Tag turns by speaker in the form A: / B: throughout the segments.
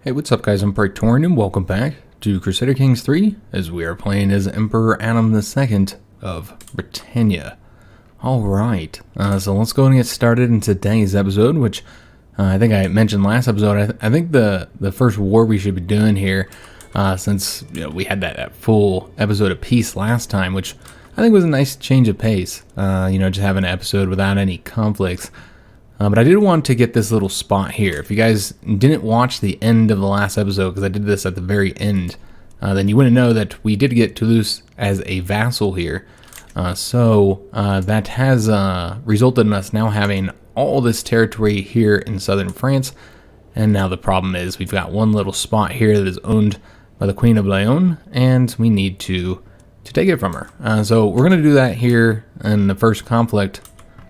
A: Hey, what's up guys, I'm Praetorian and welcome back to Crusader Kings III as we are playing as Emperor Adam II of Britannia. Alright, so let's go and get started in today's episode, which I think I mentioned last episode. I think the first war we should be doing here, since we had that full episode of peace last time, which I think was a nice change of pace, just having an episode without any conflicts. But I did want to get this little spot here. If you guys didn't watch the end of the last episode, because I did this at the very end, then you wouldn't know that we did get Toulouse as a vassal here. So that has resulted in us now having all this territory here in southern France. And now the problem is we've got one little spot here that is owned by the Queen of Leon, and we need to take it from her. So we're going to do that here in the first conflict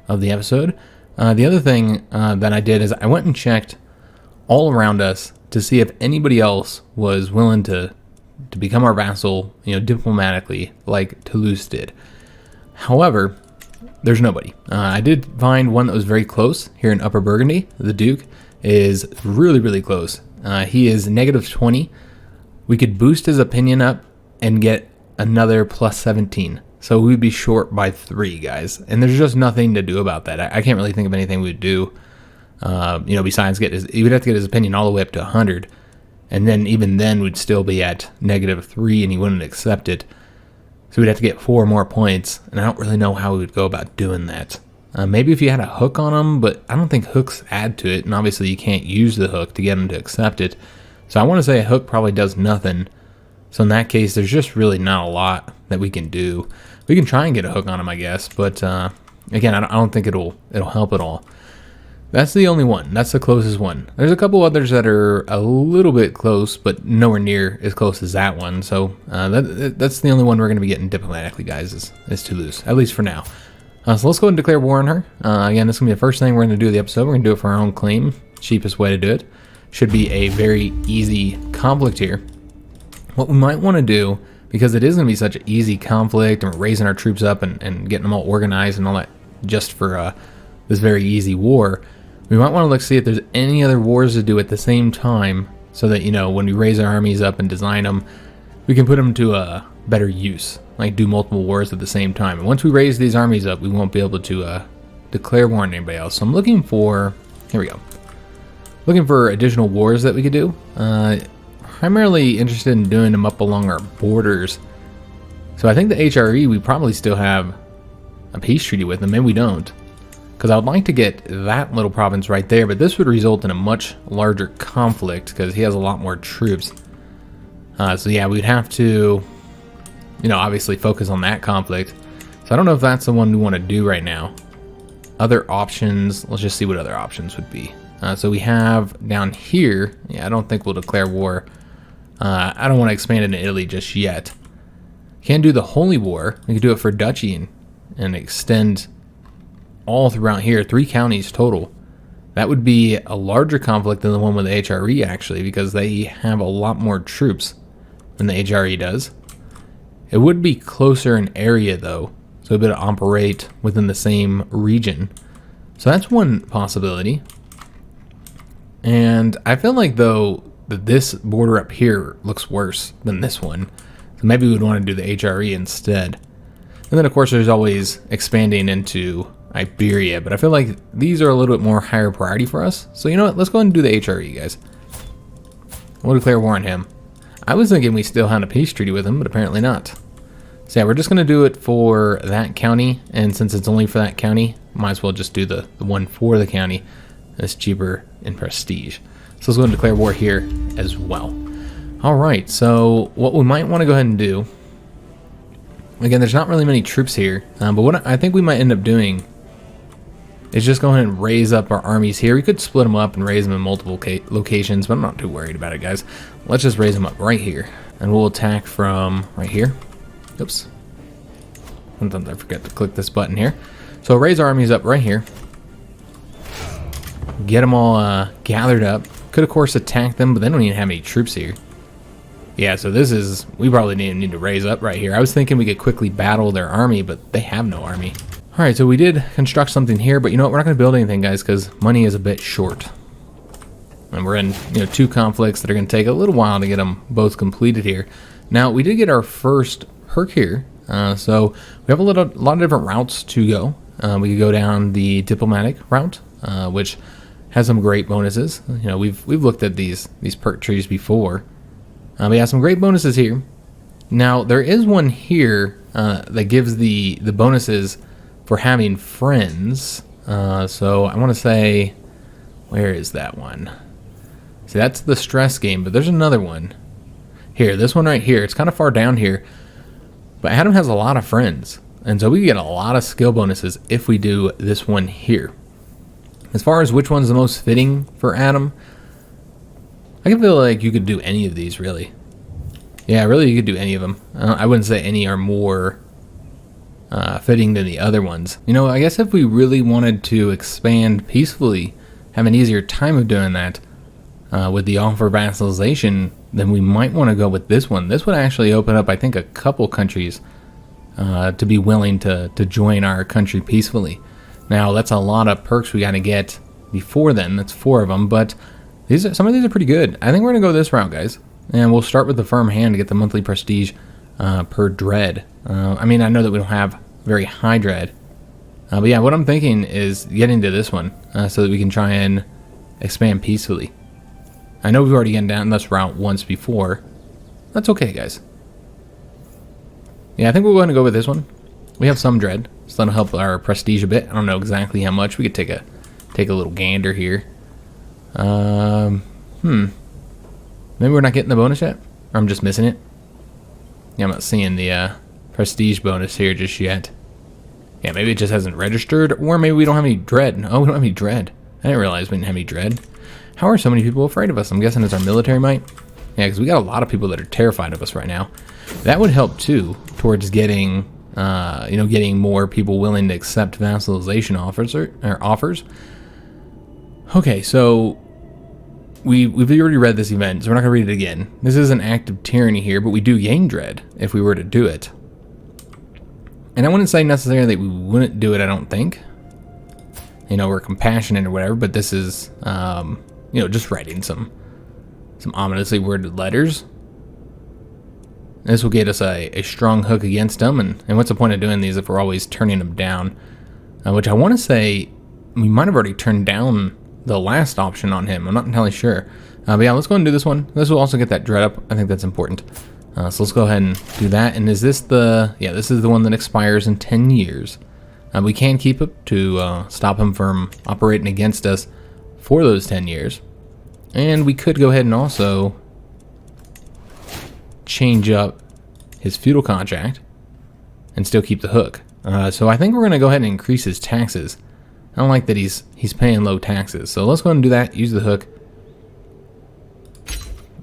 A: of the episode. The other thing that I did is I went and checked all around us to see if anybody else was willing to become our vassal, diplomatically, like Toulouse did. However, there's nobody. I did find one that was very close here in Upper Burgundy. The Duke is really, really close. He is -20. We could boost his opinion up and get another +17. So we'd be short by 3, guys. And there's just nothing to do about that. I can't really think of anything we'd do, besides he would have to get his opinion all the way up to 100. And then even then we'd still be at -3 and he wouldn't accept it. So we'd have to get 4 more points. And I don't really know how we would go about doing that. Maybe if you had a hook on him, but I don't think hooks add to it. And obviously you can't use the hook to get him to accept it. So I want to say a hook probably does nothing. So in that case, there's just really not a lot that we can do. We can try and get a hook on him, I guess, but again, I don't think it'll help at all. That's the only one. That's the closest one. There's a couple others that are a little bit close, but nowhere near as close as that one. So that's the only one we're going to be getting diplomatically, guys, is Toulouse, at least for now. So let's go and declare war on her. Again, this is going to be the first thing we're going to do the episode. We're going to do it for our own claim. Cheapest way to do it. Should be a very easy conflict here. What we might want to do, because it is going to be such an easy conflict, and we're raising our troops up and getting them all organized and all that just for this very easy war, we might want to look see if there's any other wars to do at the same time, so that, when we raise our armies up and design them, we can put them to a better use, like do multiple wars at the same time. And once we raise these armies up, we won't be able to declare war on anybody else. So I'm looking for, here we go, looking for additional wars that we could do. Primarily interested in doing them up along our borders. So I think the HRE, we probably still have a peace treaty with them. Maybe we don't, because I would like to get that little province right there, but this would result in a much larger conflict because he has a lot more troops. So yeah, we'd have to, obviously focus on that conflict. So I don't know if that's the one we want to do right now. Other options, let's just see what other options would be. So we have down here, I don't think we'll declare war. I don't want to expand into Italy just yet. Can't do the Holy War. We could do it for Duchy and extend all throughout here, 3 counties total. That would be a larger conflict than the one with the HRE, actually, because they have a lot more troops than the HRE does. It would be closer in area, though, so it'd be able to operate within the same region. So that's one possibility. And I feel like, though, that this border up here looks worse than this one. So maybe we would want to do the HRE instead. And then, of course, there's always expanding into Iberia. But I feel like these are a little bit more higher priority for us. So you know what? Let's go ahead and do the HRE, guys. We'll declare war on him. I was thinking we still had a peace treaty with him, but apparently not. So yeah, we're just going to do it for that county. And since it's only for that county, might as well just do the one for the county. It's cheaper in prestige. So let's go and declare war here as well. Alright, so what we might want to go ahead and do, again, there's not really many troops here, but what I think we might end up doing is just go ahead and raise up our armies here. We could split them up and raise them in multiple locations, but I'm not too worried about it, guys. Let's just raise them up right here, and we'll attack from right here. Oops. Sometimes I forget to click this button here. So raise our armies up right here. Get them all gathered up. Could, of course, attack them, but they don't even have any troops here. Yeah, so this is... we probably need to raise up right here. I was thinking we could quickly battle their army, but they have no army. Alright, so we did construct something here, but you know what? We're not going to build anything, guys, because money is a bit short. And we're in, two conflicts that are going to take a little while to get them both completed here. Now, we did get our first perk here. So we have a lot of different routes to go. We could go down the diplomatic route, which has some great bonuses. We've looked at these perk trees before. We have some great bonuses here. Now, there is one here that gives the bonuses for having friends. So I want to say, where is that one? See, that's the stress game, but there's another one. Here, this one right here. It's kind of far down here. But Adam has a lot of friends. And so we get a lot of skill bonuses if we do this one here. As far as which one's the most fitting for Adam, I can feel like you could do any of these, really. Yeah, really, you could do any of them. I wouldn't say any are more fitting than the other ones. I guess if we really wanted to expand peacefully, have an easier time of doing that with the offer vassalization, then we might want to go with this one. This would actually open up, I think, a couple countries to be willing to join our country peacefully. Now, that's a lot of perks we got to get before then. That's 4 of them, but some of these are pretty good. I think we're going to go this route, guys. And we'll start with the firm hand to get the monthly prestige per dread. I know that we don't have very high dread. But yeah, what I'm thinking is getting to this one so that we can try and expand peacefully. I know we've already gotten down this route once before. That's okay, guys. Yeah, I think we're going to go with this one. We have some dread, so that'll help our prestige a bit. I don't know exactly how much. We could take a little gander here. Maybe we're not getting the bonus yet? Or I'm just missing it? Yeah, I'm not seeing the prestige bonus here just yet. Yeah, maybe it just hasn't registered, or maybe we don't have any dread. Oh, we don't have any dread. I didn't realize we didn't have any dread. How are so many people afraid of us? I'm guessing it's our military might. Yeah, because we got a lot of people that are terrified of us right now. That would help too towards getting, getting more people willing to accept vassalization offers. Okay, so we've already read this event, so we're not gonna read it again. This is an act of tyranny here, but we do gain dread if we were to do it. And I wouldn't say necessarily that we wouldn't do it. I don't think. We're compassionate or whatever, but this is, just writing some ominously worded letters. This will get us a strong hook against them, and what's the point of doing these if we're always turning them down? Which I want to say we might have already turned down the last option on him. I'm not entirely sure. But yeah, let's go and do this one. This will also get that dread up. I think that's important. So let's go ahead and do that. And is this this is the one that expires in 10 years. We can keep it to stop him from operating against us for those 10 years. And we could go ahead and also change up his feudal contract and still keep the hook. So I think we're going to go ahead and increase his taxes. I don't like that he's paying low taxes. So let's go ahead and do that. Use the hook.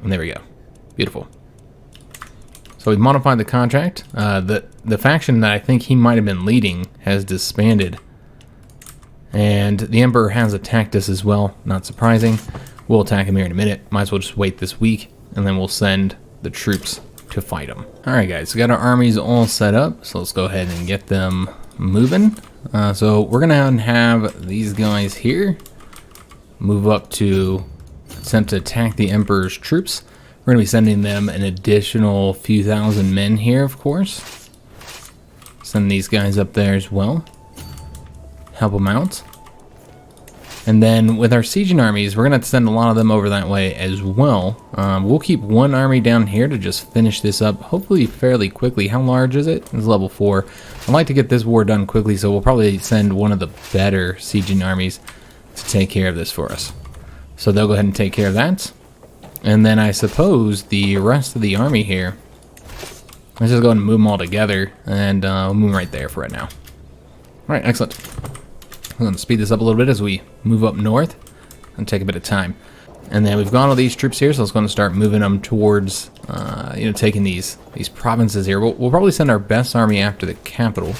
A: And there we go. Beautiful. So we've modified the contract. The faction that I think he might have been leading has disbanded. And the Emperor has attacked us as well. Not surprising. We'll attack him here in a minute. Might as well just wait this week. And then we'll send the troops to fight him. Alright guys, we got our armies all set up. So let's go ahead and get them moving. So we're going to have these guys here move up to attempt to attack the Emperor's troops. We're going to be sending them an additional few thousand men here, of course. Send these guys up there as well. Help them out. And then with our sieging armies, we're going to have to send a lot of them over that way as well. We'll keep one army down here to just finish this up, hopefully fairly quickly. How large is it? It's level 4. I'd like to get this war done quickly, so we'll probably send one of the better sieging armies to take care of this for us. So they'll go ahead and take care of that. And then I suppose the rest of the army here, let's just go ahead and move them all together, and we'll move right there for right now. Alright, excellent. I'm going to speed this up a little bit as we move up north and take a bit of time. And then we've got all these troops here, so let's go and start moving them towards, taking these provinces here. We'll probably send our best army after the capital.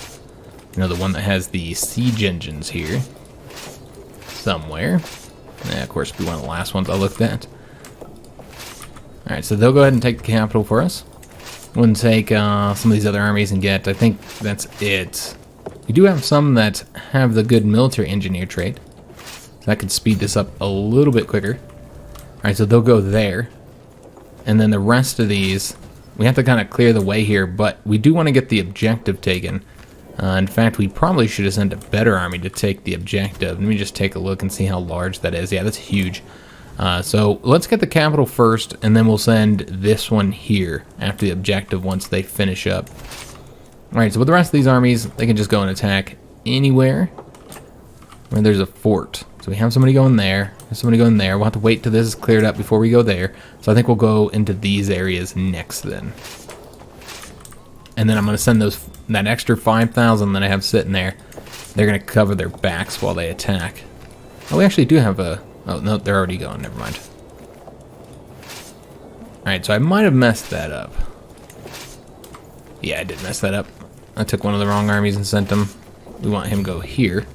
A: The one that has the siege engines here. Somewhere. Yeah, of course, it'll be one of the last ones I looked at. Alright, so they'll go ahead and take the capital for us. We'll take some of these other armies and get, I think that's it. We do have some that have the good military engineer trait. So that could speed this up a little bit quicker. Alright, so they'll go there. And then the rest of these, we have to kind of clear the way here, but we do want to get the objective taken. In fact, we probably should have sent a better army to take the objective. Let me just take a look and see how large that is. Yeah, that's huge. So let's get the capital first, and then we'll send this one here after the objective once they finish up. Alright, so with the rest of these armies, they can just go and attack anywhere where there's a fort. So we have somebody going there, somebody going there. We'll have to wait till this is cleared up before we go there. So I think we'll go into these areas next then. And then I'm going to send that extra 5,000 that I have sitting there. They're going to cover their backs while they attack. Oh, we actually do have a... Oh, no, they're already going. Never mind. Alright, so I might have messed that up. Yeah, I did mess that up. I took one of the wrong armies and sent them. We want him to go here.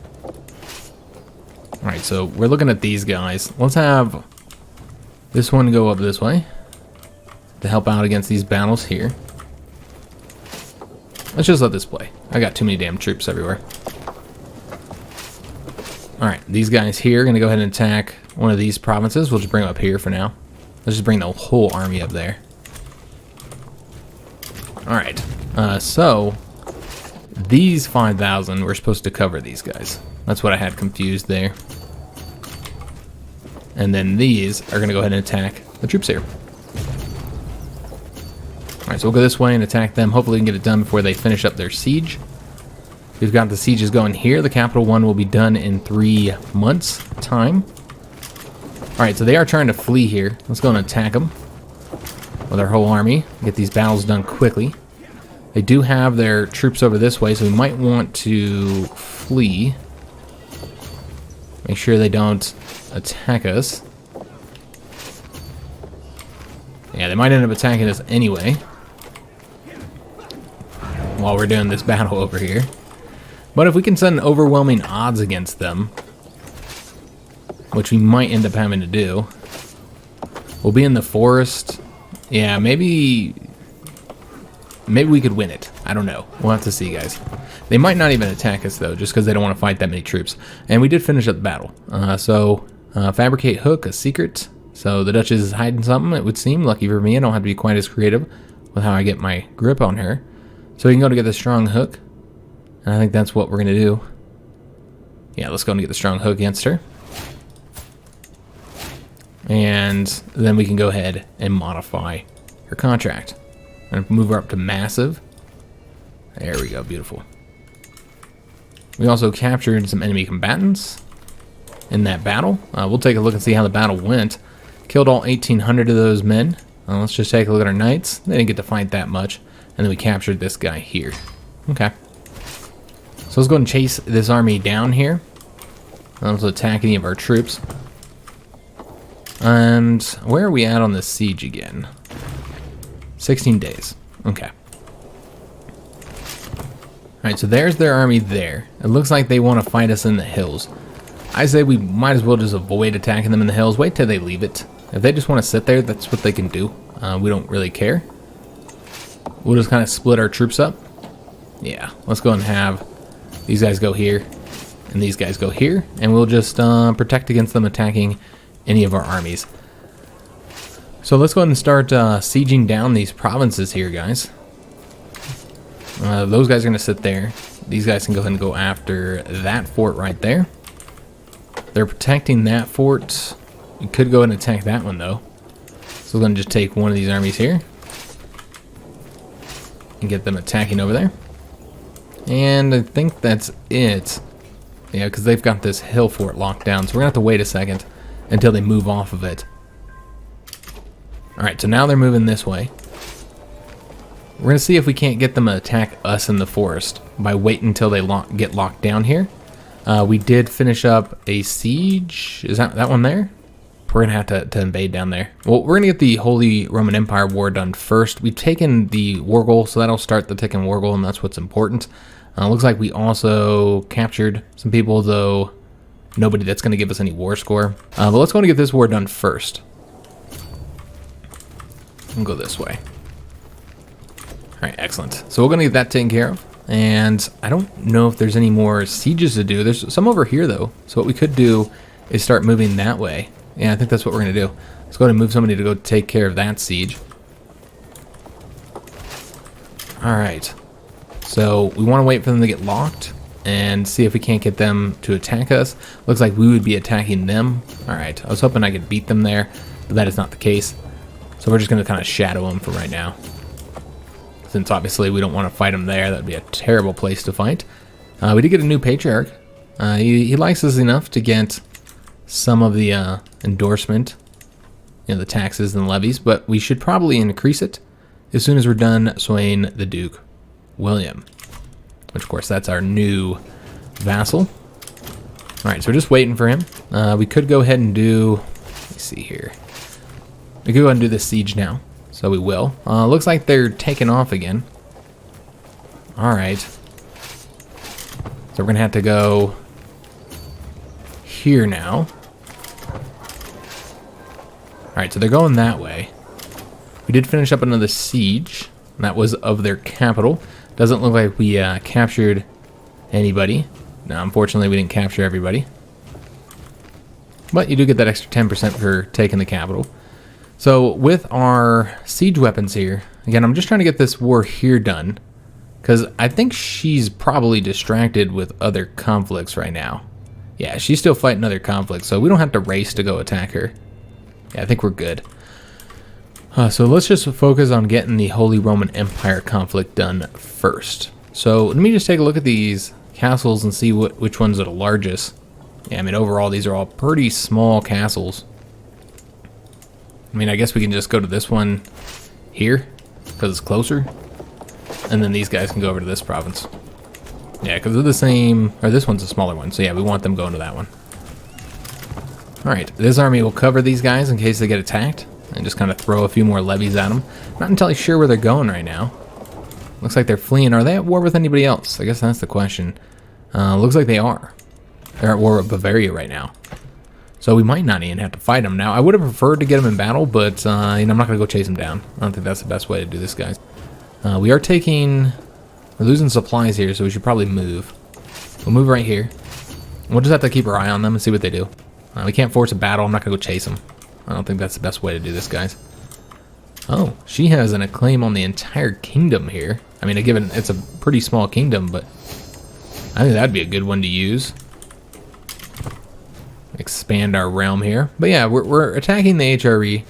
A: Alright, so we're looking at these guys. Let's have this one go up this way to help out against these battles here. Let's just let this play. I got too many damn troops everywhere. Alright, these guys here are going to go ahead and attack one of these provinces. We'll just bring them up here for now. Let's just bring the whole army up there. Alright, so these 5,000, we're supposed to cover these guys. That's what I had confused there. And then these are going to go ahead and attack the troops here. Alright, so we'll go this way and attack them. Hopefully we can get it done before they finish up their siege. We've got the sieges going here. The capital one will be done in 3 months' time. Alright, so they are trying to flee here. Let's go and attack them with our whole army. Get these battles done quickly. They do have their troops over this way, so we might want to flee. Make sure they don't attack us. Yeah, they might end up attacking us anyway while we're doing this battle over here. But if we can send overwhelming odds against them, which we might end up having to do, we'll be in the forest. Yeah, maybe we could win it. I don't know. We'll have to see, guys. They might not even attack us, though, just because they don't want to fight that many troops. And we did finish up the battle. Fabricate hook, a secret. So the Duchess is hiding something, it would seem. Lucky for me, I don't have to be quite as creative with how I get my grip on her. So we can go to get the strong hook. And I think that's what we're going to do. Yeah, let's go and get the strong hook against her. And then we can go ahead and modify her contract. And move her up to massive. There we go, beautiful. We also captured some enemy combatants in that battle. We'll take a look and see how the battle went. Killed all 1,800 of those men. Let's just take a look at our knights. They didn't get to fight that much. And then we captured this guy here. Okay. So let's go and chase this army down here. Let's attack any of our troops. And where are we at on this siege again? 16 days. Okay. Alright, so there's their army there. It looks like they want to fight us in the hills. I say we might as well just avoid attacking them in the hills. Wait till they leave it. If they just want to sit there, that's what they can do. We don't really care. We'll just kind of split our troops up. Yeah, let's go and have these guys go here and these guys go here, and we'll just protect against them attacking any of our armies. So let's go ahead and start sieging down these provinces here, guys. Those guys are going to sit there. These guys can go ahead and go after that fort right there. They're protecting that fort. You could go ahead and attack that one, though. So we're going to just take one of these armies here and get them attacking over there. And I think that's it. Yeah, because they've got this hill fort locked down, so we're going to have to wait a second until they move off of it. Alright, so now they're moving this way. We're going to see if we can't get them to attack us in the forest by waiting until they get locked down here. We did finish up a siege. Is that one there? We're going to have to invade down there. Well, we're going to get the Holy Roman Empire War done first. We've taken the war goal, so that'll start the ticking war goal, and that's what's important. Looks like we also captured some people, though nobody that's going to give us any war score. But let's go and get this war done first. We'll go this way. Alright, excellent. So we're going to get that taken care of. And I don't know if there's any more sieges to do. There's some over here, though. So what we could do is start moving that way. Yeah, I think that's what we're going to do. Let's go ahead and move somebody to go take care of that siege. Alright. So we want to wait for them to get locked and see if we can't get them to attack us. Looks like we would be attacking them. Alright, I was hoping I could beat them there, but that is not the case. So we're just going to kind of shadow them for right now. Since obviously we don't want to fight them there. That would be a terrible place to fight. We did get a new patriarch. He likes us enough to get some of the endorsement, the taxes and levies, but we should probably increase it as soon as we're done swaying the Duke William, which of course that's our new vassal. All right, so we're just waiting for him. We could go ahead and do, let me see here. We could go ahead and do this siege now, so we will. Looks like they're taking off again. All right, so we're gonna have to go here now. All right, so they're going that way. We did finish up another siege, and that was of their capital. Doesn't look like we captured anybody. No, unfortunately, we didn't capture everybody. But you do get that extra 10% for taking the capital. So with our siege weapons here, again, I'm just trying to get this war here done, because I think she's probably distracted with other conflicts right now. Yeah, she's still fighting other conflicts, so we don't have to race to go attack her. Yeah, I think we're good. So let's just focus on getting the Holy Roman Empire conflict done first. So let me just take a look at these castles and see which ones are the largest. Yeah, I mean, overall, these are all pretty small castles. I mean, I guess we can just go to this one here, because it's closer. And then these guys can go over to this province. Yeah, because they're the same, or this one's a smaller one. So yeah, we want them going to that one. Alright, this army will cover these guys in case they get attacked. And just kind of throw a few more levies at them. Not entirely sure where they're going right now. Looks like they're fleeing. Are they at war with anybody else? I guess that's the question. Looks like they are. They're at war with Bavaria right now. So we might not even have to fight them. Now, I would have preferred to get them in battle, but I'm not going to go chase them down. I don't think that's the best way to do this, guys. We're losing supplies here, so we should probably move. We'll move right here. We'll just have to keep our eye on them and see what they do. We can't force a battle. I'm not going to go chase them. I don't think that's the best way to do this, guys. Oh, she has an acclaim on the entire kingdom here. I mean, given it's a pretty small kingdom, but I think that'd be a good one to use. Expand our realm here. But yeah, we're attacking the HRE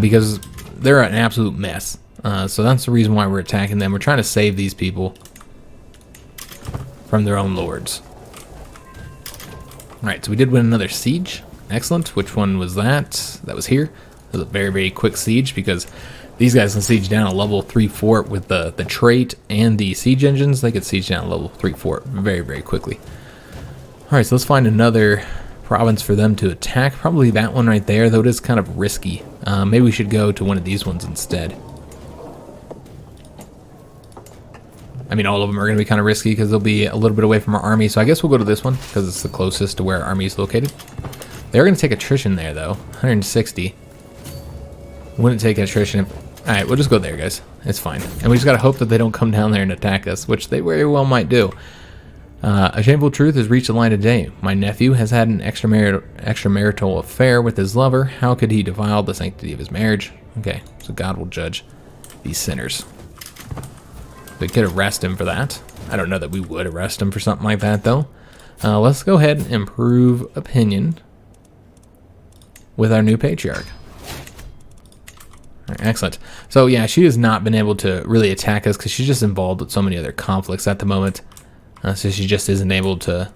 A: because they're an absolute mess. So that's the reason why we're attacking them. We're trying to save these people from their own lords. Alright, so we did win another siege. Excellent. Which one was that? That was here. It was a very, very quick siege because these guys can siege down a level 3 fort with the trait and the siege engines. They could siege down a level 3 fort very, very quickly. Alright, so let's find another province for them to attack. Probably that one right there, though it is kind of risky. Maybe we should go to one of these ones instead. I mean, all of them are going to be kind of risky because they'll be a little bit away from our army. So I guess we'll go to this one because it's the closest to where our army is located. They're going to take attrition there, though. 160. Wouldn't take attrition if... Alright, we'll just go there, guys. It's fine. And we just got to hope that they don't come down there and attack us, which they very well might do. A shameful truth has reached the light of day. My nephew has had an extramarital affair with his lover. How could he defile the sanctity of his marriage? Okay, so God will judge these sinners. We could arrest him for that. I don't know that we would arrest him for something like that, though. Let's go ahead and improve opinion with our new patriarch. All right, excellent. So yeah, she has not been able to really attack us because she's just involved with so many other conflicts at the moment. So she just isn't able to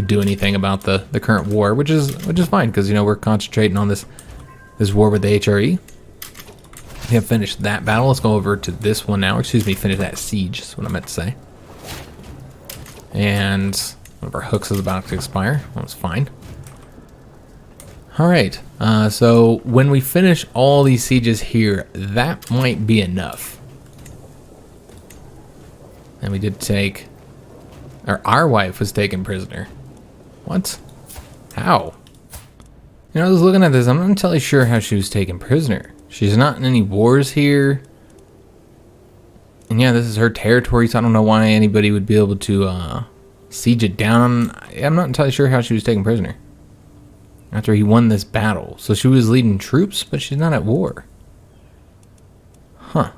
A: do anything about the current war, which is fine because we're concentrating on this war with the HRE. We have finished that battle. Let's go over to this one now. Excuse me, finish that siege. That's what I meant to say. And one of our hooks is about to expire. That was fine. All right. So when we finish all these sieges here, that might be enough. And we did take... Or our wife was taken prisoner. What? How? I was looking at this. I'm not entirely sure how she was taken prisoner. She's not in any wars here. And yeah, this is her territory, so I don't know why anybody would be able to siege it down. I'm not entirely sure how she was taken prisoner. after he won this battle. So she was leading troops, but she's not at war. Huh.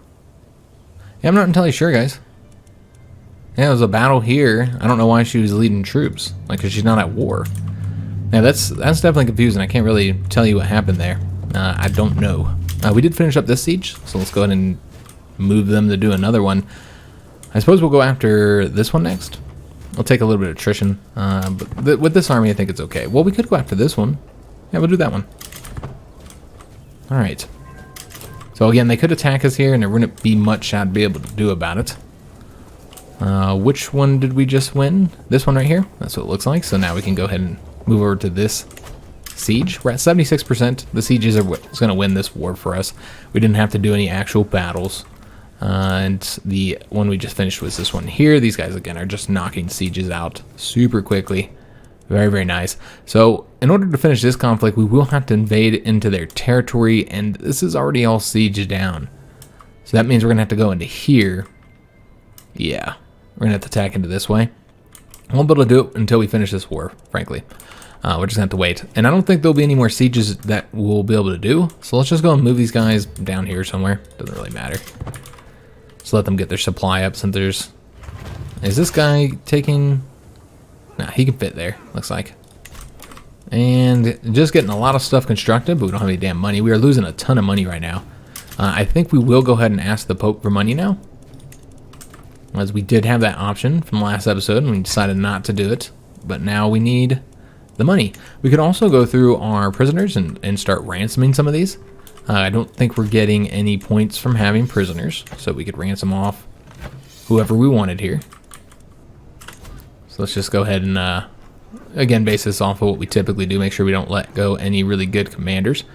A: Yeah, I'm not entirely sure, guys. Yeah, it was a battle here. I don't know why she was leading troops. Like, because she's not at war. Yeah, that's definitely confusing. I can't really tell you what happened there. I don't know. We did finish up this siege, so let's go ahead and move them to do another one. I suppose we'll go after this one next. We'll take a little bit of attrition. But with this army, I think it's okay. Well, we could go after this one. Yeah, we'll do that one. All right. So again, they could attack us here, and there wouldn't be much I'd be able to do about it. Which one did we just win? This one right here? That's what it looks like. So now we can go ahead and move over to this siege. We're at 76%. The sieges are what's going to win this war for us. We didn't have to do any actual battles. And the one we just finished was this one here. These guys, again, are just knocking sieges out super quickly. Very, very nice. So in order to finish this conflict, we will have to invade into their territory, and this is already all sieged down. So that means we're going to have to go into here. Yeah, we're going to have to attack into this way. I won't be able to do it until we finish this war, frankly. We're just going to have to wait. And I don't think there'll be any more sieges that we'll be able to do. So let's just go and move these guys down here somewhere. Doesn't really matter. Just let them get their supply up since there's... Is this guy taking... Nah, he can fit there, looks like. And just getting a lot of stuff constructed, but we don't have any damn money. We are losing a ton of money right now. I think we will go ahead and ask the Pope for money now, as we did have that option from last episode, and we decided not to do it. But now we need the money. We could also go through our prisoners and start ransoming some of these. I don't think we're getting any points from having prisoners, so we could ransom off whoever we wanted here. So let's just go ahead and, again, base this off of what we typically do. Make sure we don't let go any really good commanders.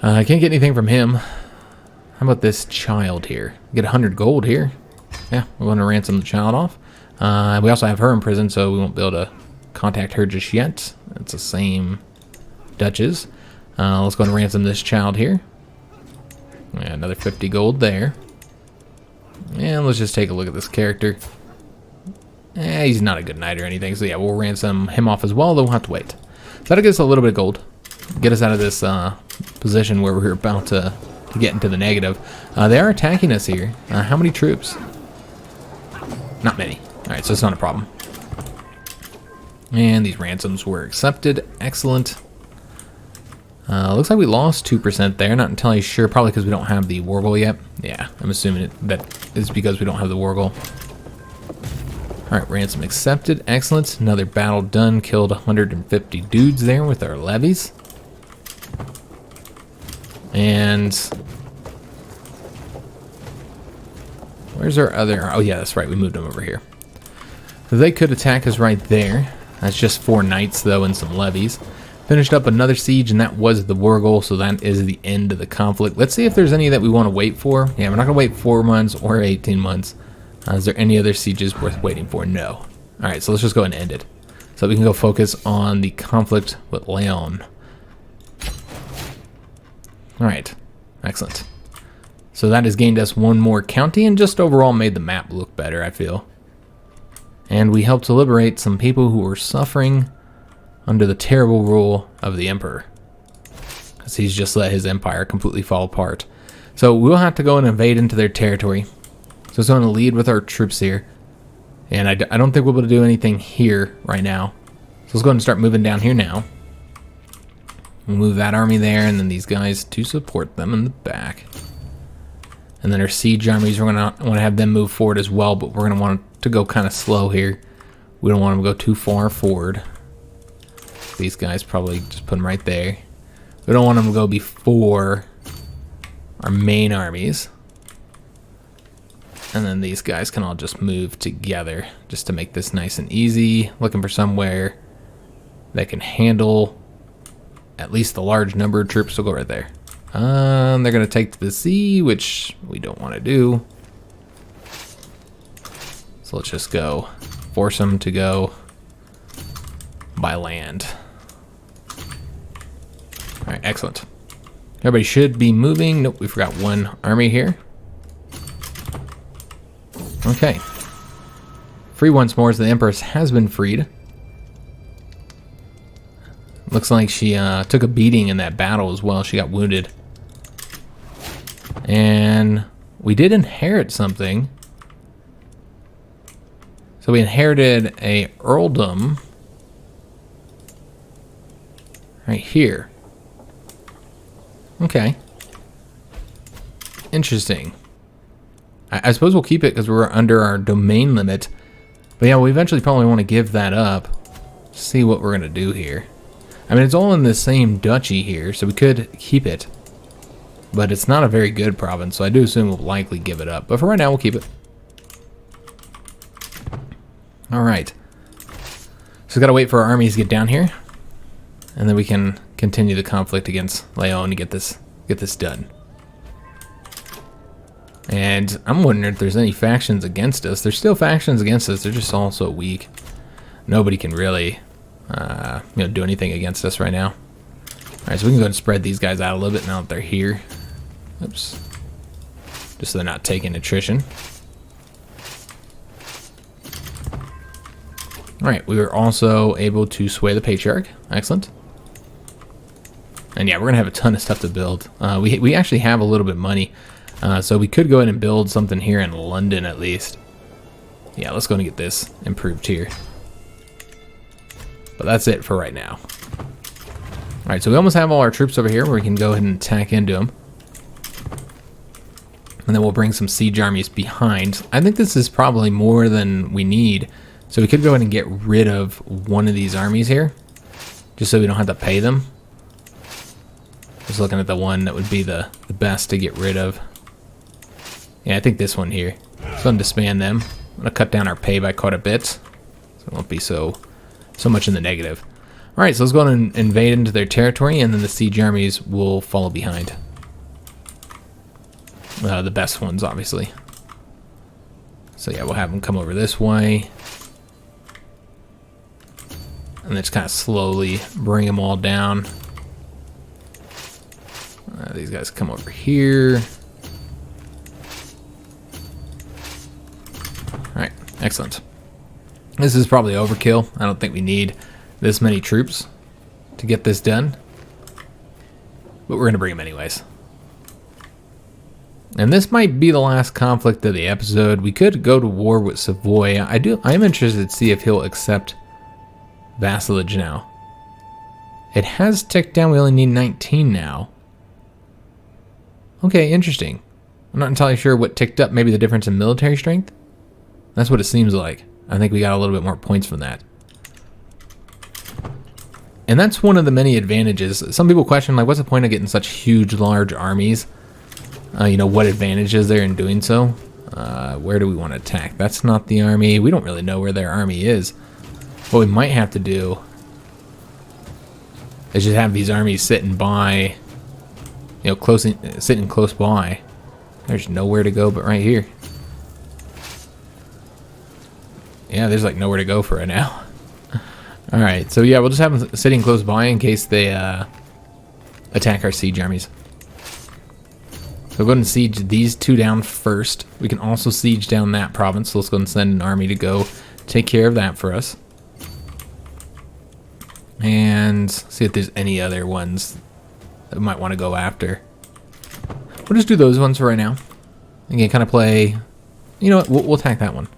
A: I can't get anything from him. How about this child here? Get 100 gold here. Yeah, we want to ransom the child off. We also have her in prison, so we won't be able to contact her just yet. It's the same Duchess. Let's go and ransom this child here. Yeah, another 50 gold there. And let's just take a look at this character. He's not a good knight or anything, so yeah, we'll ransom him off as well, though we'll have to wait. So that'll get us a little bit of gold. Get us out of this position where we're about to get into the negative. They are attacking us here. How many troops? Not many. Alright, so it's not a problem. And these ransoms were accepted. Excellent. Looks like we lost 2% there. Not entirely sure. Probably because we don't have the war goal yet. Yeah, I'm assuming that is because we don't have the war goal. Alright, ransom accepted. Excellent. Another battle done. Killed 150 dudes there with our levies. And... where's our other... oh yeah, that's right. We moved them over here. So they could attack us right there. That's just 4 knights, though, and some levies. Finished up another siege, and that was the war goal, so that is the end of the conflict. Let's see if there's any that we want to wait for. Yeah, we're not going to wait 4 months or 18 months. Is there any other sieges worth waiting for? No. Alright, so let's just go ahead and end it. So we can go focus on the conflict with Leon. Alright, excellent. So that has gained us 1 more county, and just overall made the map look better, I feel. And we helped to liberate some people who were suffering under the terrible rule of the Emperor, because he's just let his empire completely fall apart. So we'll have to go and invade into their territory. So it's going to lead with our troops here. And I don't think we'll be able to do anything here right now. So let's go ahead and start moving down here now. We'll move that army there, and then these guys to support them in the back. And then our siege armies, we're going to want to have them move forward as well, but we're going to want to go kind of slow here. We don't want them to go too far forward. These guys probably just put them right there. We don't want them to go before our main armies. And then these guys can all just move together just to make this nice and easy. Looking for somewhere that can handle at least a large number of troops. We'll go right there. They're going to take to the sea, which we don't want to do. So let's just go force them to go by land. All right, excellent. Everybody should be moving. Nope, we forgot 1 army here. Okay. Free once more, as the Empress has been freed. Looks like she took a beating in that battle as well. She got wounded. And we did inherit something. So we inherited a earldom right here. Okay. Interesting. I suppose we'll keep it because we're under our domain limit. But yeah, we eventually probably want to give that up. See what we're going to do here. I mean, it's all in the same duchy here, so we could keep it. But it's not a very good province, so I do assume we'll likely give it up. But for right now, we'll keep it. Alright. So we've got to wait for our armies to get down here. And then we can continue the conflict against Leon to get this done. And I'm wondering if there's any factions against us. There's still factions against us. They're just all so weak. Nobody can really do anything against us right now. Alright, so we can go and spread these guys out a little bit now that they're here. Oops. Just so they're not taking attrition. Alright, we were also able to sway the Patriarch. Excellent. And yeah, we're going to have a ton of stuff to build. We actually have a little bit of money. So we could go ahead and build something here in London at least. Yeah, let's go and get this improved here. But that's it for right now. Alright, so we almost have all our troops over here where we can go ahead and attack into them. And then we'll bring some siege armies behind. I think this is probably more than we need. So we could go ahead and get rid of one of these armies here. Just so we don't have to pay them. Just looking at the one that would be the best to get rid of. Yeah, I think this one here. So I'm going to disband them. I'm going to cut down our pay by quite a bit. So it won't be so much in the negative. Alright, so let's go and invade into their territory, and then the siege armies will follow behind. The best ones, obviously. So yeah, we'll have them come over this way. And then just kind of slowly bring them all down. These guys come over here. Alright, excellent. This is probably overkill. I don't think we need this many troops to get this done. But we're going to bring them anyways. And this might be the last conflict of the episode. We could go to war with Savoy. I am interested to see if he'll accept vassalage now. It has ticked down. We only need 19 now. Okay, interesting. I'm not entirely sure what ticked up. Maybe the difference in military strength? That's what it seems like. I think we got a little bit more points from that. And that's one of the many advantages. Some people question, like, what's the point of getting such huge, large armies? What advantage is there in doing so? Where do we want to attack? That's not the army. We don't really know where their army is. What we might have to do is just have these armies sitting by, sitting close by. There's nowhere to go but right here. Yeah, there's like nowhere to go for right now. Alright, so yeah, we'll just have them sitting close by in case they attack our siege armies. So we'll go ahead and siege these two down first. We can also siege down that province, so let's go and send an army to go take care of that for us. And see if there's any other ones that we might want to go after. We'll just do those ones for right now. Again, kind of play... You know what, we'll attack that one.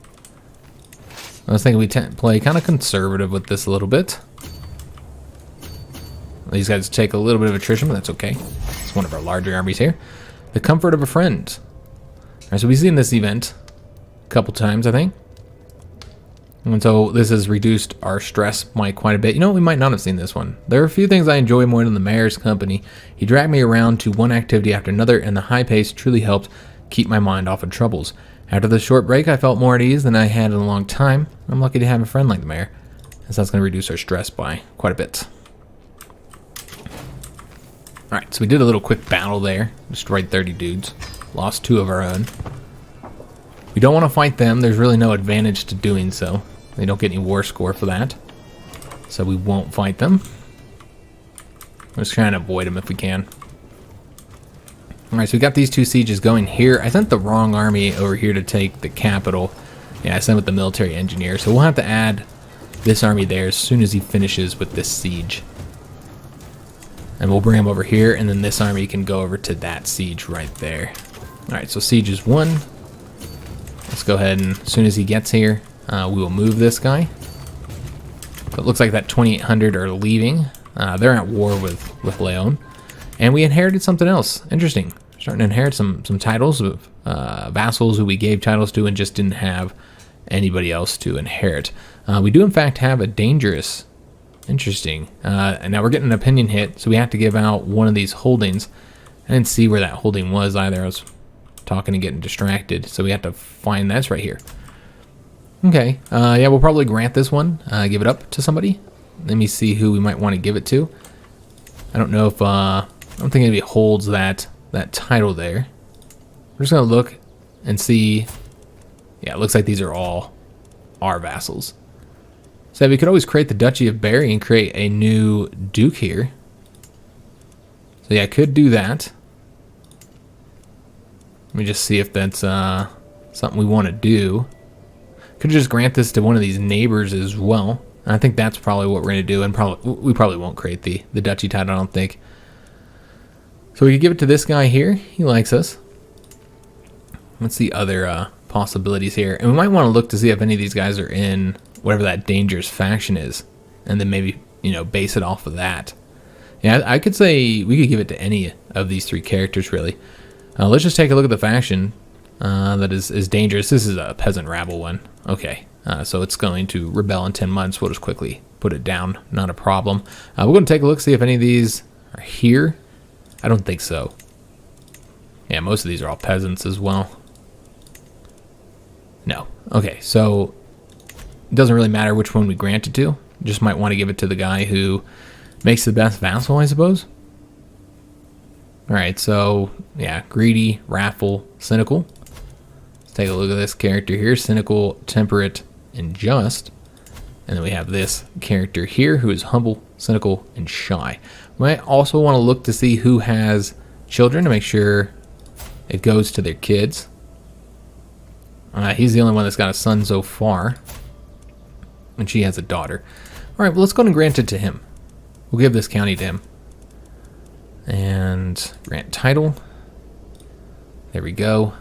A: I was thinking we play kind of conservative with this a little bit. These guys take a little bit of attrition, but that's okay. It's one of our larger armies here. The comfort of a friend. Alright, so we've seen this event a couple times, I think. And so this has reduced our stress by quite a bit. We might not have seen this one. There are a few things I enjoy more than the mayor's company. He dragged me around to one activity after another, and the high pace truly helped keep my mind off of troubles. After the short break, I felt more at ease than I had in a long time. I'm lucky to have a friend like the mayor, as that's going to reduce our stress by quite a bit. Alright, so we did a little quick battle there. Destroyed 30 dudes. Lost 2 of our own. We don't want to fight them. There's really no advantage to doing so. They don't get any war score for that. So we won't fight them. Let's try and avoid them if we can. Alright, so we got these 2 sieges going here. I sent the wrong army over here to take the capital. Yeah, I sent with the military engineer. So we'll have to add this army there as soon as he finishes with this siege. And we'll bring him over here, and then this army can go over to that siege right there. Alright, so siege is 1. Let's go ahead and as soon as he gets here, we will move this guy. So it looks like that 2,800 are leaving. They're at war with Leon. And we inherited something else. Interesting. Starting to inherit some titles of vassals who we gave titles to and just didn't have anybody else to inherit. We do in fact have a dangerous. Interesting. And now we're getting an opinion hit, so we have to give out one of these holdings. I didn't see where that holding was either. I was talking and getting distracted, so we have to find that's right here. Okay. Yeah, we'll probably grant this one. Give it up to somebody. Let me see who we might want to give it to. I don't know if I don't think anybody holds that title there. We're just gonna look and see. Yeah, it looks like these are all our vassals. So we could always create the Duchy of Berry and create a new duke here. So yeah, I could do that. Let me just see if that's something we want to do. Could just grant this to one of these neighbors as well. And I think that's probably what we're going to do. And we probably won't create the duchy title, I don't think. So we could give it to this guy here. He likes us. What's the other possibilities here? And we might want to look to see if any of these guys are in whatever that dangerous faction is, and then maybe, you know, base it off of that. Yeah, I could say we could give it to any of these 3 characters, really. Let's just take a look at the faction that is dangerous. This is a peasant rabble one. Okay, so it's going to rebel in 10 months. We'll just quickly put it down. Not a problem. We're going to take a look, see if any of these are here. I don't think so. Yeah, most of these are all peasants as well. No. Okay, so it doesn't really matter which one we grant it to. Just might want to give it to the guy who makes the best vassal, I suppose. Alright, so yeah, greedy, wrathful, cynical. Let's take a look at this character here. Cynical, temperate, and just. And then we have this character here who is humble, cynical, and shy. We might also want to look to see who has children to make sure it goes to their kids. He's the only one that's got a son so far. And she has a daughter. Alright, well, let's go ahead and grant it to him. We'll give this county to him. And grant title. There we go.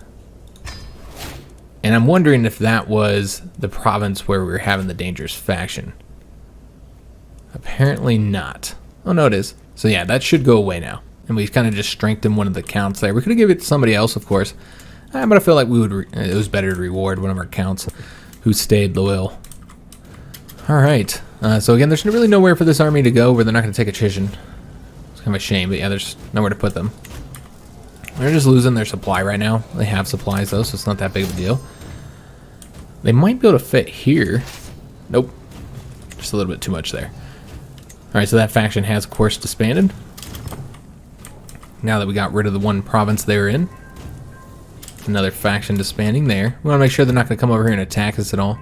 A: And I'm wondering if that was the province where we were having the dangerous faction. Apparently not. Oh, no, it is. So yeah, that should go away now. And we've kind of just strengthened one of the counts there. We could have given it to somebody else, of course. But I feel like it was better to reward one of our counts who stayed loyal. Alright. So again, there's really nowhere for this army to go where they're not going to take attrition. It's kind of a shame, but yeah, there's nowhere to put them. They're just losing their supply right now. They have supplies though, so it's not that big of a deal. They might be able to fit here. Nope. Just a little bit too much there. Alright, so that faction has, of course, disbanded. Now that we got rid of the one province they were in. Another faction disbanding there. We want to make sure they're not going to come over here and attack us at all.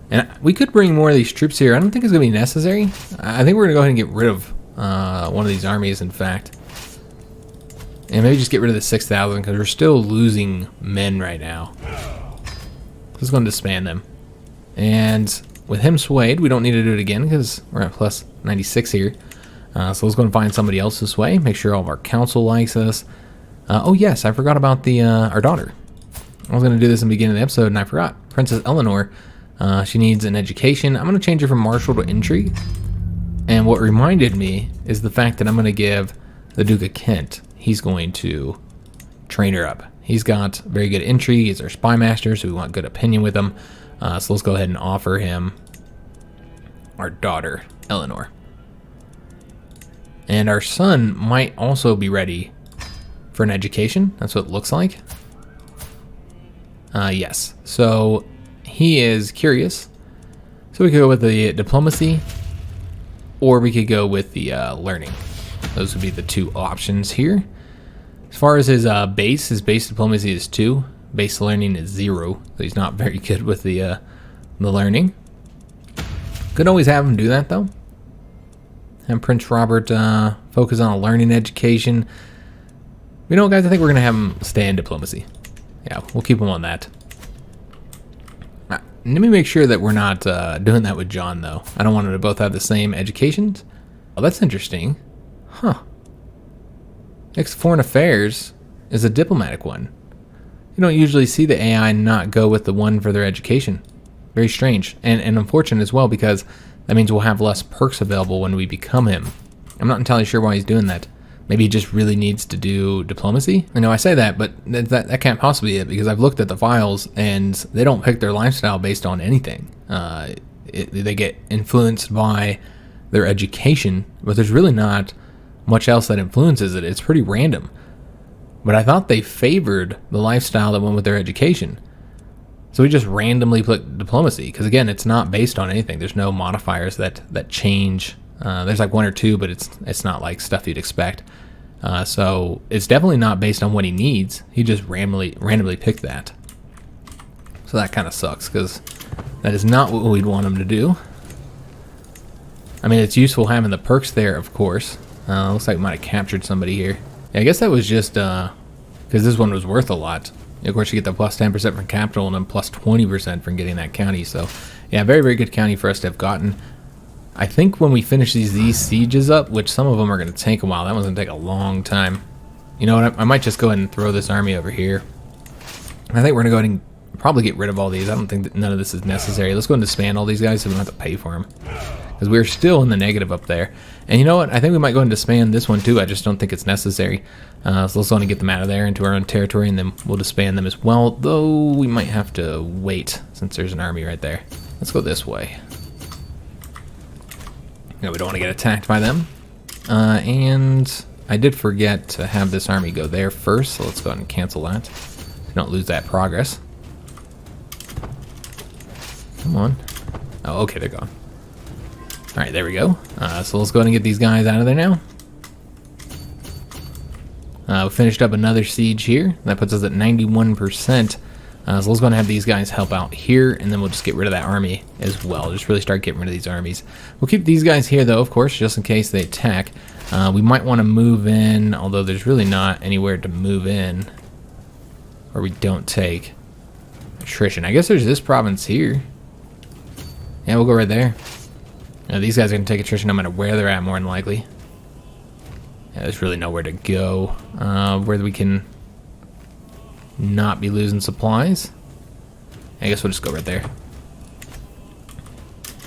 A: And we could bring more of these troops here. I don't think it's going to be necessary. I think we're going to go ahead and get rid of one of these armies, in fact. And maybe just get rid of the 6,000 because we're still losing men right now. Just going to disband them. And with him swayed, we don't need to do it again because we're at plus 96 here. So let's go and find somebody else to sway. Make sure all of our council likes us. Oh yes, I forgot about the our daughter. I was going to do this in the beginning of the episode and I forgot. Princess Eleanor. She needs an education. I'm going to change her from martial to intrigue. And what reminded me is the fact that I'm going to give the Duke of Kent. He's going to train her up. He's got very good intrigue. He's our spy master, so we want good opinion with him. So let's go ahead and offer him our daughter, Eleanor. And our son might also be ready for an education. That's what it looks like. Yes. So he is curious. So we could go with the diplomacy, or we could go with the learning. Those would be the two options here. As far as his base diplomacy is 2. Base learning is 0. So he's not very good with the learning. Could always have him do that though. Have Prince Robert focus on a learning education. You know, guys, I think we're gonna have him stay in diplomacy. Yeah, we'll keep him on that. Let me make sure that we're not doing that with John though. I don't want them to both have the same educations. Oh, that's interesting. Huh. Next, foreign affairs is a diplomatic one. You don't usually see the AI not go with the one for their education. Very strange, and unfortunate as well, because that means we'll have less perks available when we become him. I'm not entirely sure why he's doing that. Maybe he just really needs to do diplomacy? I know I say that, but that can't possibly be it, because I've looked at the files, and they don't pick their lifestyle based on anything. They get influenced by their education, but there's really not much else that influences it. It's pretty random. But I thought they favored the lifestyle that went with their education. So we just randomly put diplomacy, because again, it's not based on anything. There's no modifiers that change. There's like one or two, but it's not like stuff you'd expect. So it's definitely not based on what he needs. He just randomly picked that. So that kind of sucks, because that is not what we'd want him to do. I mean, it's useful having the perks there, of course. Looks like we might have captured somebody here. Yeah, I guess that was just because this one was worth a lot. Of course, you get the plus 10% from capital and then plus 20% from getting that county. So, yeah, very, very good county for us to have gotten. I think when we finish these sieges up, which some of them are going to take a while, that one's going to take a long time. You know what? I might just go ahead and throw this army over here. I think we're going to go ahead and probably get rid of all these. I don't think that none of this is necessary. Let's go ahead and disband all these guys so we don't have to pay for them, because we're still in the negative up there. And you know what? I think we might go ahead and disband this one too. I just don't think it's necessary. So let's go ahead and get them out of there into our own territory, and then we'll disband them as well, though we might have to wait since there's an army right there. Let's go this way. No, we don't want to get attacked by them. And I did forget to have this army go there first, so let's go ahead and cancel that. Don't lose that progress. Come on. Oh, okay, they're gone. All right, there we go. So let's go ahead and get these guys out of there now. We finished up another siege here. That puts us at 91%. So let's go ahead and have these guys help out here, and then we'll just get rid of that army as well. Just really start getting rid of these armies. We'll keep these guys here, though, of course, just in case they attack. We might want to move in, although there's really not anywhere to move in, or we don't take attrition. I guess there's this province here. Yeah, we'll go right there. Now, these guys are going to take attrition no matter where they're at, more than likely. Yeah, there's really nowhere to go where we can not be losing supplies. I guess we'll just go right there.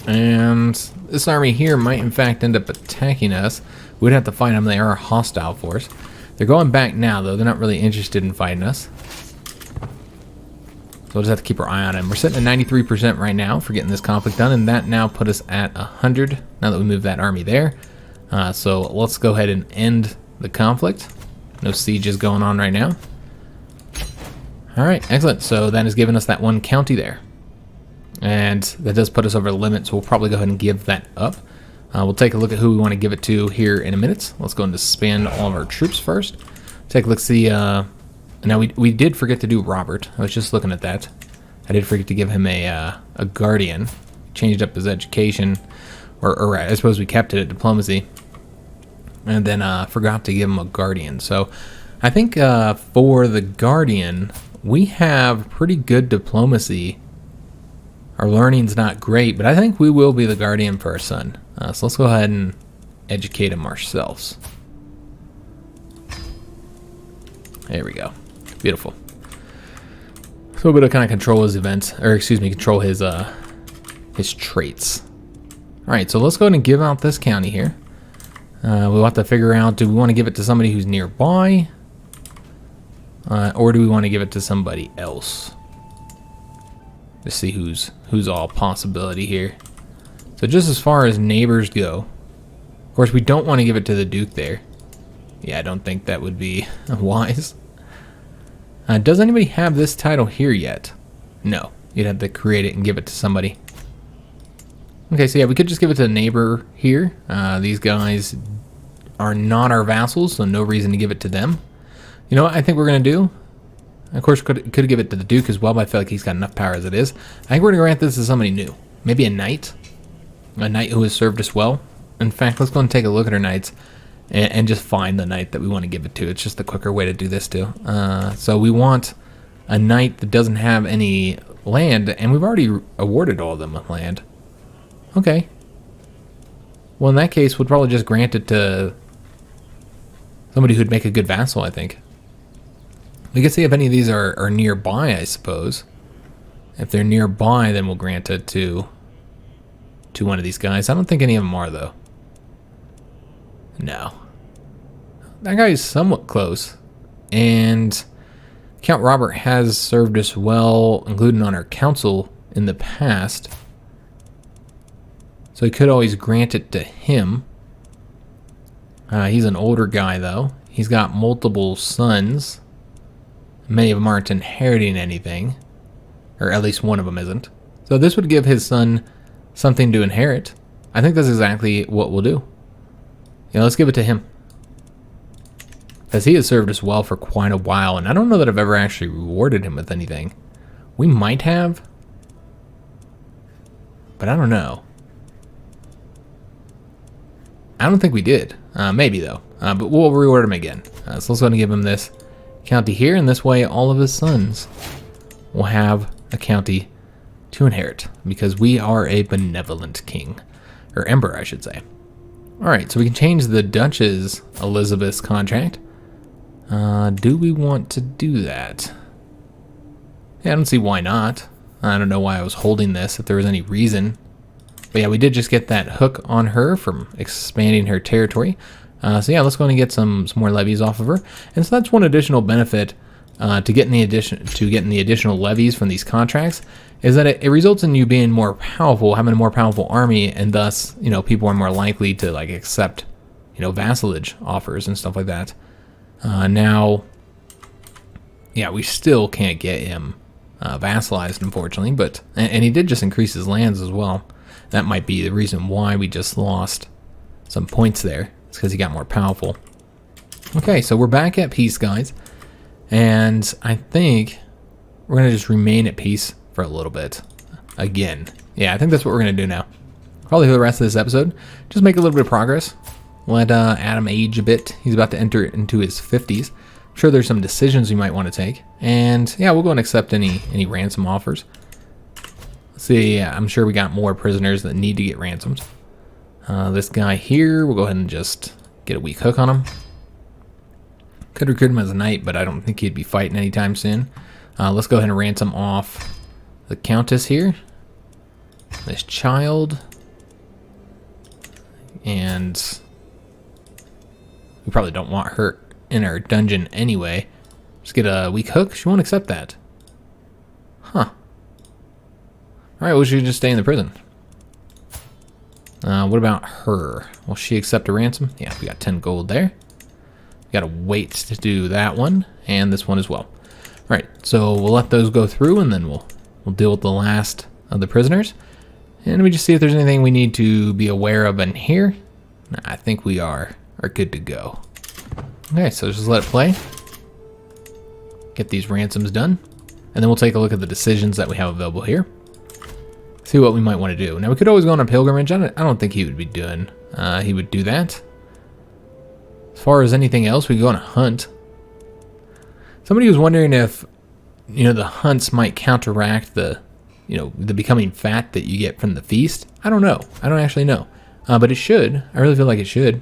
A: And this army here might, in fact, end up attacking us. We'd have to fight them. They are a hostile force. They're going back now, though. They're not really interested in fighting us. So we'll just have to keep our eye on them. We're sitting at 93% right now for getting this conflict done, and that now put us at 100 now that we moved that army there. So let's go ahead and end the conflict. No sieges going on right now. All right, excellent. So that has given us that one county there. And that does put us over the limit, so we'll probably go ahead and give that up. We'll take a look at who we want to give it to here in a minute. Let's go and disband all of our troops first. Take a look, see... Now, we did forget to do Robert. I was just looking at that. I did forget to give him a guardian. Changed up his education. Or I suppose we kept it at diplomacy. And then forgot to give him a guardian. So I think for the guardian, we have pretty good diplomacy. Our learning's not great, but I think we will be the guardian for our son. So let's go ahead and educate him ourselves. There we go. Beautiful. So we'll be able to kind of control his events, or excuse me, control his traits. All right, so let's go ahead and give out this county here. We'll have to figure out, do we want to give it to somebody who's nearby? Or do we want to give it to somebody else? Let's see who's all possibility here. So just as far as neighbors go, of course we don't want to give it to the Duke there. Yeah, I don't think that would be wise. Does anybody have this title here yet? No. You'd have to create it and give it to somebody. Okay, so yeah, we could just give it to a neighbor here. These guys are not our vassals, so no reason to give it to them. You know what I think we're going to do? Of course, could give it to the Duke as well, but I feel like he's got enough power as it is. I think we're going to grant this to somebody new. Maybe a knight. A knight who has served us well. In fact, let's go and take a look at our knights. And just find the knight that we want to give it to. It's just the quicker way to do this too. So we want a knight that doesn't have any land, and we've already awarded all of them with land. Okay. Well, in that case, we'll probably just grant it to somebody who'd make a good vassal, I think. We can see if any of these are nearby, I suppose. If they're nearby, then we'll grant it to one of these guys. I don't think any of them are, though. No. That guy is somewhat close. And Count Robert has served us well, including on our council in the past. So he could always grant it to him. He's an older guy, though. He's got multiple sons. Many of them aren't inheriting anything. Or at least one of them isn't. So this would give his son something to inherit. I think that's exactly what we'll do. Yeah, let's give it to him. Because he has served us well for quite a while. And I don't know that I've ever actually rewarded him with anything. We might have. But I don't know. I don't think we did. Maybe, though. But we'll reward him again. So let's go ahead and give him this county here. And this way, all of his sons will have a county to inherit. Because we are a benevolent king. Or emperor, I should say. Alright, so we can change the Duchess Elizabeth's contract. Do we want to do that? Yeah, I don't see why not. I don't know why I was holding this, if there was any reason. But yeah, we did just get that hook on her from expanding her territory. So yeah, let's go and get some more levies off of her. And so that's one additional benefit to getting the additional levies from these contracts, is that it results in you being more powerful, having a more powerful army, and thus, you know, people are more likely to like accept, you know, vassalage offers and stuff like that. Now, yeah, we still can't get him vassalized, unfortunately, but and he did just increase his lands as well. That might be the reason why we just lost some points there. It's because he got more powerful. Okay, so we're back at peace, guys. And I think we're going to just remain at peace for a little bit. Again. Yeah, I think that's what we're going to do now. Probably for the rest of this episode. Just make a little bit of progress. Let Adam age a bit. He's about to enter into his 50s. I'm sure there's some decisions we might want to take. And yeah, we'll go and accept any ransom offers. Let's see, I'm sure we got more prisoners that need to get ransomed. This guy here, we'll go ahead and just get a weak hook on him. Could recruit him as a knight, but I don't think he'd be fighting anytime soon. Let's go ahead and ransom off the Countess here. This child. And we probably don't want her in our dungeon anyway. Just get a weak hook. She won't accept that. Huh. Alright, well, she should just stay in the prison. What about her? Will she accept a ransom? Yeah, we got 10 gold there. We gotta wait to do that one, and this one as well. Alright, so we'll let those go through, and then we'll deal with the last of the prisoners. And we just see if there's anything we need to be aware of in here. Nah, I think we are good to go. Okay, so just let it play. Get these ransoms done. And then we'll take a look at the decisions that we have available here. See what we might want to do. Now, we could always go on a pilgrimage. I don't think he would be doing. He would do that. As far as anything else, we could go on a hunt. Somebody was wondering if, you know, the hunts might counteract the, you know, the becoming fat that you get from the feast. I don't know. I don't actually know. But it should. I really feel like it should.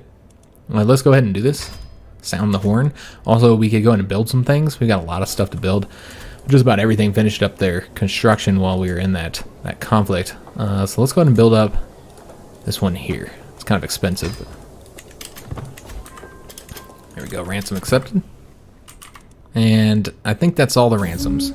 A: Let's go ahead and do this. Sound the horn. Also, we could go and build some things. We got a lot of stuff to build. Just about everything finished up their construction while we were in that conflict. So let's go ahead and build up this one here. It's kind of expensive. There we go. Ransom accepted. And I think that's all the ransoms.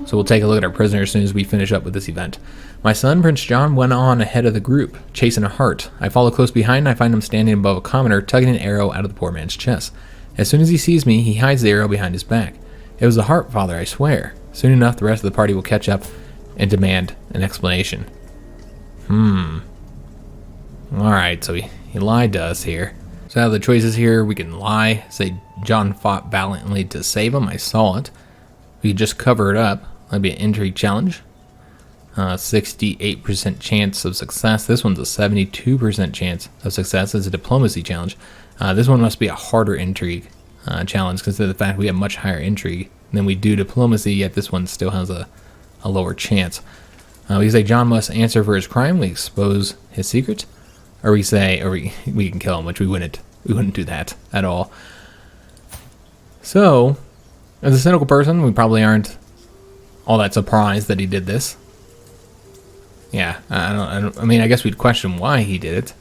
A: So we'll take a look at our prisoners as soon as we finish up with this event. My son, Prince John, went on ahead of the group, chasing a hart. I follow close behind and I find him standing above a commoner, tugging an arrow out of the poor man's chest. As soon as he sees me, he hides the arrow behind his back. It was the hart, father, I swear. Soon enough, the rest of the party will catch up and demand an explanation. Alright, so he lied to us here. So out of the choices here, we can lie, say John fought valiantly to save him. I saw it. We could just cover it up. That'd be an intrigue challenge. 68% chance of success. This one's a 72% chance of success. It's a diplomacy challenge. This one must be a harder intrigue challenge, considering the fact we have much higher intrigue than we do diplomacy, yet this one still has a lower chance. We say John must answer for his crime. We expose his secret. Or we say, we can kill him, which we wouldn't We wouldn't do that at all. So, as a cynical person, we probably aren't all that surprised that he did this. Yeah, I mean, I guess we'd question why he did it.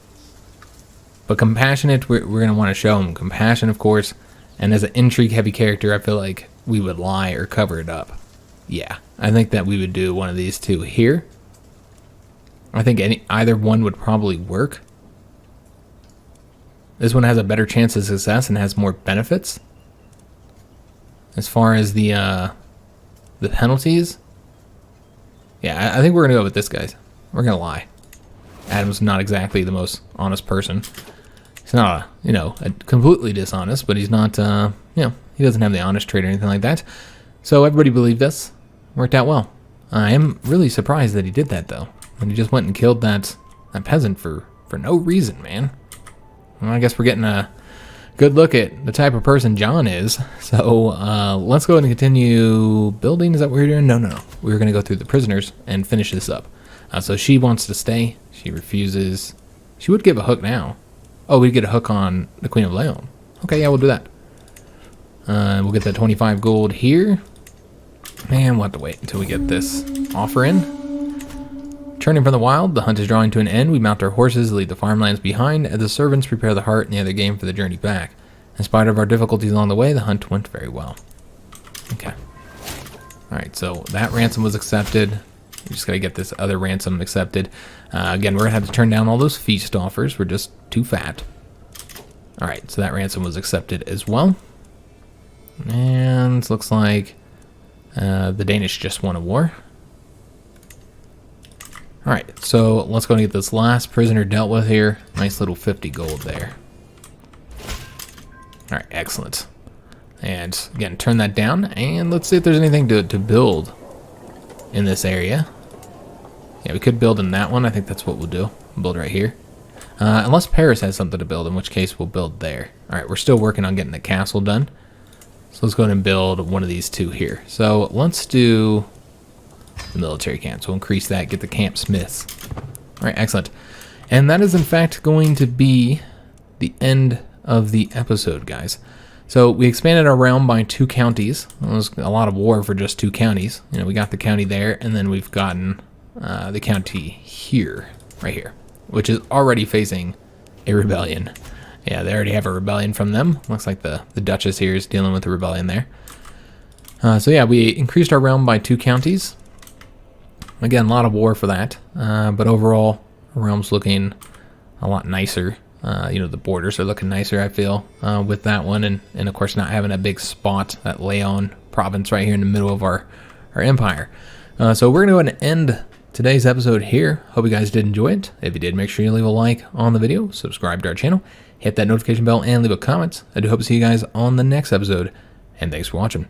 A: But compassionate, we're going to want to show him compassion, of course. And as an intrigue-heavy character, I feel like we would lie or cover it up. Yeah, I think that we would do one of these two here. I think either one would probably work. This one has a better chance of success and has more benefits. As far as the penalties, yeah, I think we're gonna go with this, guys. We're gonna lie. Adam's not exactly the most honest person. He's not, completely dishonest, but he's not, he doesn't have the honest trait or anything like that. So everybody believed us. Worked out well. I am really surprised that he did that, though. And he just went and killed that peasant for no reason, man. Well, I guess we're getting a good look at the type of person John is. So let's go ahead and continue building. Is that what we're doing? No. We're going to go through the prisoners and finish this up. So she wants to stay. She refuses. She would give a hook now. Oh, we'd get a hook on the Queen of Leon. Okay, yeah, we'll do that. We'll get that 25 gold here. And we'll have to wait until we get this offer in. Returning from the wild, the hunt is drawing to an end. We mount our horses, leave the farmlands behind, as the servants prepare the heart and the other game for the journey back. In spite of our difficulties along the way, the hunt went very well. Okay. Alright, so that ransom was accepted. We just gotta get this other ransom accepted. Again, we're gonna have to turn down all those feast offers. We're just too fat. Alright, so that ransom was accepted as well. And looks like the Danish just won a war. Alright, so let's go and get this last prisoner dealt with here. Nice little 50 gold there. Alright, excellent. And again, turn that down, and let's see if there's anything to build in this area. Yeah, we could build in that one. I think that's what we'll do. We'll build right here. Unless Paris has something to build, in which case we'll build there. Alright, we're still working on getting the castle done. So let's go ahead and build one of these two here. So let's do the military camp. So we'll increase that, get the camp smiths. Alright, excellent. And that is in fact going to be the end of the episode, guys. So we expanded our realm by 2 counties. It was a lot of war for just 2 counties. We got the county there, and then we've gotten the county here, right here, which is already facing a rebellion. Yeah, they already have a rebellion from them. Looks like the Duchess here is dealing with the rebellion there. So yeah, we increased our realm by 2 counties. Again, a lot of war for that, but overall, our realm's looking a lot nicer. The borders are looking nicer, I feel, with that one, and of course not having a big spot, that Leon province right here in the middle of our empire. So we're going to go ahead and end today's episode here. Hope you guys did enjoy it. If you did, make sure you leave a like on the video, subscribe to our channel, hit that notification bell, and leave a comment. I do hope to see you guys on the next episode, and thanks for watching.